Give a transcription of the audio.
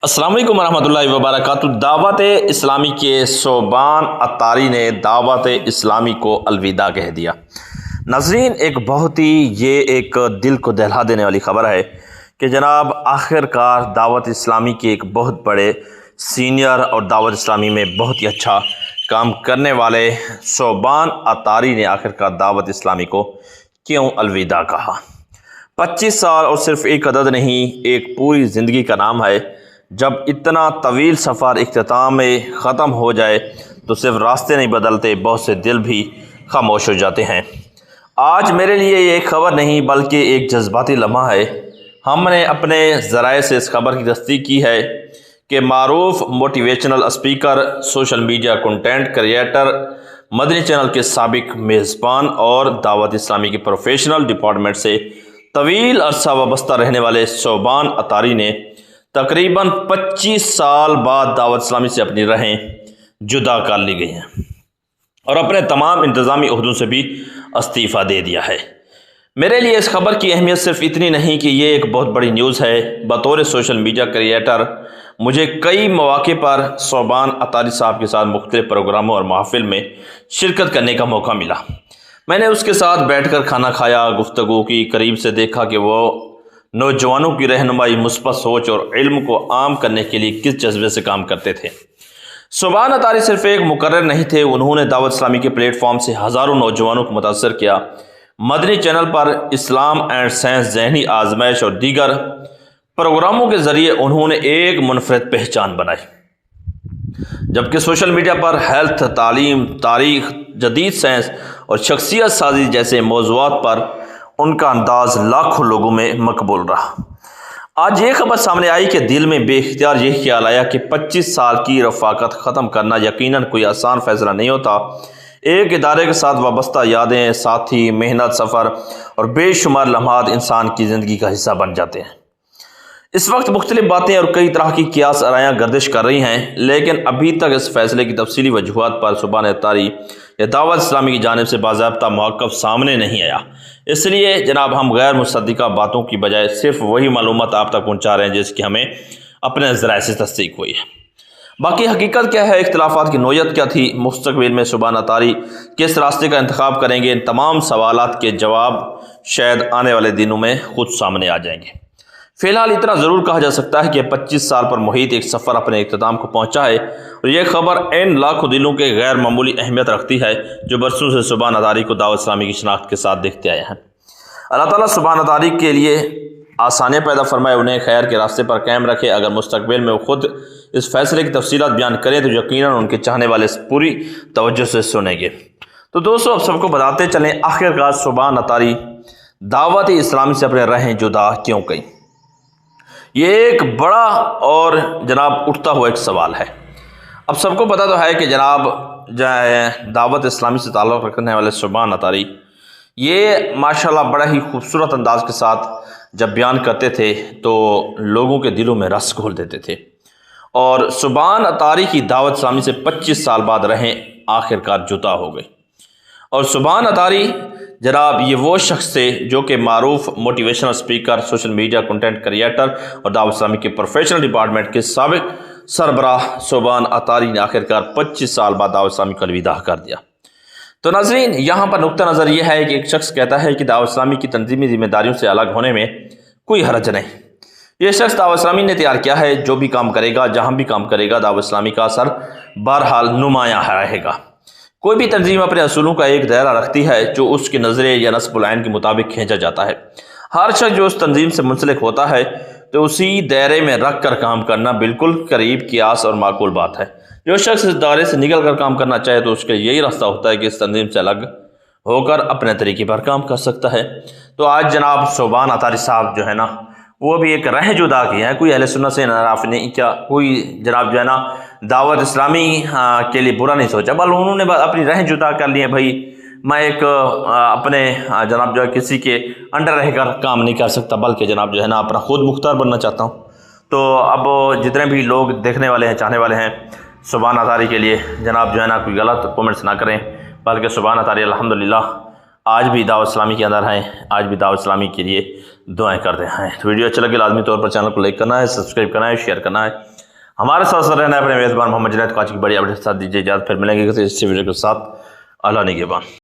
السلام علیکم ورحمۃ اللہ وبرکاتہ۔ دعوت اسلامی کے صوبان اطاری نے دعوت اسلامی کو الوداع کہہ دیا۔ ناظرین، ایک بہت ہی ایک دل کو دہلا دینے والی خبر ہے کہ جناب آخر کار دعوت اسلامی کے ایک بہت بڑے سینئر اور دعوت اسلامی میں بہت ہی اچھا کام کرنے والے صوبان اطاری نے آخر کار دعوت اسلامی کو کیوں الوداع کہا۔ 25 سال اور صرف ایک عدد نہیں، ایک پوری زندگی کا نام ہے۔ جب اتنا طویل سفر اختتام میں ختم ہو جائے تو صرف راستے نہیں بدلتے، بہت سے دل بھی خاموش ہو جاتے ہیں۔ آج میرے لیے یہ ایک خبر نہیں بلکہ ایک جذباتی لمحہ ہے۔ ہم نے اپنے ذرائع سے اس خبر کی تصدیق کی ہے کہ معروف motivational speaker, social media content creator, مدنی چینل کے سابق میزبان اور دعوت اسلامی کے پروفیشنل ڈپارٹمنٹ سے طویل عرصہ وابستہ رہنے والے صوبان اطاری نے تقریباً 25 سال بعد دعوت اسلامی سے اپنی راہیں جدا کر لی گئی ہیں اور اپنے تمام انتظامی عہدوں سے بھی استعفیٰ دے دیا ہے۔ میرے لیے اس خبر کی اہمیت صرف اتنی نہیں کہ یہ ایک بہت بڑی نیوز ہے۔ بطور سوشل میڈیا کریئٹر مجھے کئی مواقع پر صوبان اطاری صاحب کے ساتھ مختلف پروگراموں اور محافل میں شرکت کرنے کا موقع ملا۔ میں نے اس کے ساتھ بیٹھ کر کھانا کھایا، گفتگو کی، قریب سے دیکھا کہ وہ نوجوانوں کی رہنمائی، مثبت سوچ اور علم کو عام کرنے کے لیے کس جذبے سے کام کرتے تھے۔ صوبان اطاری صرف ایک مقرر نہیں تھے، انہوں نے دعوت اسلامی کے پلیٹ فارم سے ہزاروں نوجوانوں کو متاثر کیا۔ مدنی channel per Islam and science, ذہنی آزمائش اور دیگر پروگراموں کے ذریعے انہوں نے ایک منفرد پہچان بنائی، جبکہ سوشل میڈیا پر ہیلتھ، تعلیم، تاریخ، جدید سائنس اور شخصیت سازی جیسے موضوعات پر ان کا انداز لاکھوں لوگوں میں مقبول رہا۔ آج یہ خبر سامنے آئی کہ دل میں بے اختیار یہ خیال آیا کہ 25 سال کی رفاقت ختم کرنا یقیناً کوئی آسان فیصلہ نہیں ہوتا۔ ایک ادارے کے ساتھ وابستہ یادیں، ساتھی، محنت، سفر اور بے شمار لمحات انسان کی زندگی کا حصہ بن جاتے ہیں۔ اس وقت مختلف باتیں اور کئی طرح کی قیاس آرائیاں گردش کر رہی ہیں، لیکن ابھی تک اس فیصلے کی تفصیلی وجوہات پر صوبان اطاری یا دعوت اسلامی کی جانب سے باضابطہ موقف سامنے نہیں آیا۔ اس لیے جناب ہم غیر مصدقہ باتوں کی بجائے صرف وہی معلومات آپ تک پہنچا رہے ہیں جس کی ہمیں اپنے ذرائع سے تصدیق ہوئی ہے۔ باقی حقیقت کیا ہے، اختلافات کی نوعیت کیا تھی، مستقبل میں صوبان اطاری کس راستے کا انتخاب کریں گے، ان تمام سوالات کے جواب شاید آنے والے دنوں میں خود سامنے آ جائیں گے۔ فی الحال اتنا ضرور کہا جا سکتا ہے کہ 25 سال پر محیط ایک سفر اپنے اختتام کو پہنچا ہے اور یہ خبر ان لاکھوں دلوں کے غیر معمولی اہمیت رکھتی ہے جو برسوں سے صوبان اطاری کو دعوت اسلامی کی شناخت کے ساتھ دیکھتے آئے ہیں۔ اللہ تعالیٰ صوبان اطاری کے لیے آسانیاں پیدا فرمائے، انہیں خیر کے راستے پر قائم رکھے۔ اگر مستقبل میں وہ خود اس فیصلے کی تفصیلات بیان کریں تو یقیناً ان کے چاہنے والے پوری توجہ سے سنیں گے۔ تو دوستو، اب سب کو بتاتے چلیں آخر کار صوبان اطاری دعوت اسلامی سے اپنے راہیں جدا کیوں گئی۔ یہ ایک بڑا اور جناب اٹھتا ہوا ایک سوال ہے۔ اب سب کو پتہ تو ہے کہ جناب دعوت اسلامی سے تعلق رکھنے والے صوبان اطاری یہ ماشاءاللہ بڑا ہی خوبصورت انداز کے ساتھ جب بیان کرتے تھے تو لوگوں کے دلوں میں رس گھول دیتے تھے، اور صوبان اطاری کی دعوت اسلامی سے 25 سال بعد راہیں آخر کار جدا ہو گئی۔ اور صوبان اطاری جناب یہ وہ شخص تھے جو کہ معروف motivational speaker, social media content creator اور دعوت اسلامی کے پروفیشنل ڈپارٹمنٹ کے سابق سربراہ صوبان اطاری نے آخر کار 25 سال بعد دعوت اسلامی کو الوداع کر دیا۔ تو ناظرین، یہاں پر نقطہ نظر یہ ہے کہ ایک شخص کہتا ہے کہ دعوت اسلامی کی تنظیمی ذمہ داریوں سے الگ ہونے میں کوئی حرج نہیں۔ یہ شخص دعوت اسلامی نے تیار کیا ہے، جو بھی کام کرے گا، جہاں بھی کام کرے گا، دعوت اسلامی کا اثر بہرحال نمایاں رہے گا۔ کوئی بھی تنظیم اپنے اصولوں کا ایک دائرہ رکھتی ہے جو اس کے نظریے یا نصب العین کے مطابق کھینچا جاتا ہے۔ ہر شخص جو اس تنظیم سے منسلک ہوتا ہے تو اسی دائرے میں رکھ کر کام کرنا بالکل قریب قیاس اور معقول بات ہے۔ جو شخص اس دائرے سے نکل کر کام کرنا چاہے تو اس کے یہی راستہ ہوتا ہے کہ اس تنظیم سے الگ ہو کر اپنے طریقے پر کام کر سکتا ہے۔ تو آج جناب صوبان اطاری صاحب جو ہے نا وہ بھی ایک راہیں جدا کی ہیں، کوئی اہل سنت سے انحراف نہیں کیا، کوئی جناب جو ہے نا دعوت اسلامی کے لیے برا نہیں سوچا، بل انہوں نے اپنی راہیں جدا کر لی ہیں۔ بھائی میں ایک اپنے جناب جو ہے کسی کے انڈر رہ کر کام نہیں کر سکتا، بلکہ جناب جو ہے نا اپنا خود مختار بننا چاہتا ہوں۔ تو اب جتنے بھی لوگ دیکھنے والے ہیں، چاہنے والے ہیں صوبان اطاری کے لیے جناب جو ہے نا کوئی غلط کومنٹس نہ کریں، بلکہ صوبان اطاری الحمدللہ آج بھی دعوت اسلامی کے اندر ہیں، آج بھی دعوت اسلامی کے لیے دعائیں کرتے ہیں۔ تو ویڈیو اچھا لگے لازمی طور پر چینل کو لائک کرنا ہے، سبسکرائب کرنا ہے، شیئر کرنا ہے۔ ہمارے ساتھ رہنا ہے اپنے میزبان محمد جنید کو آج کی بڑی اپڈیٹ کے ساتھ دیجیے اجازت، پھر ملیں گے کسی اچھی ویڈیو کے ساتھ۔ اللہ نگہبان۔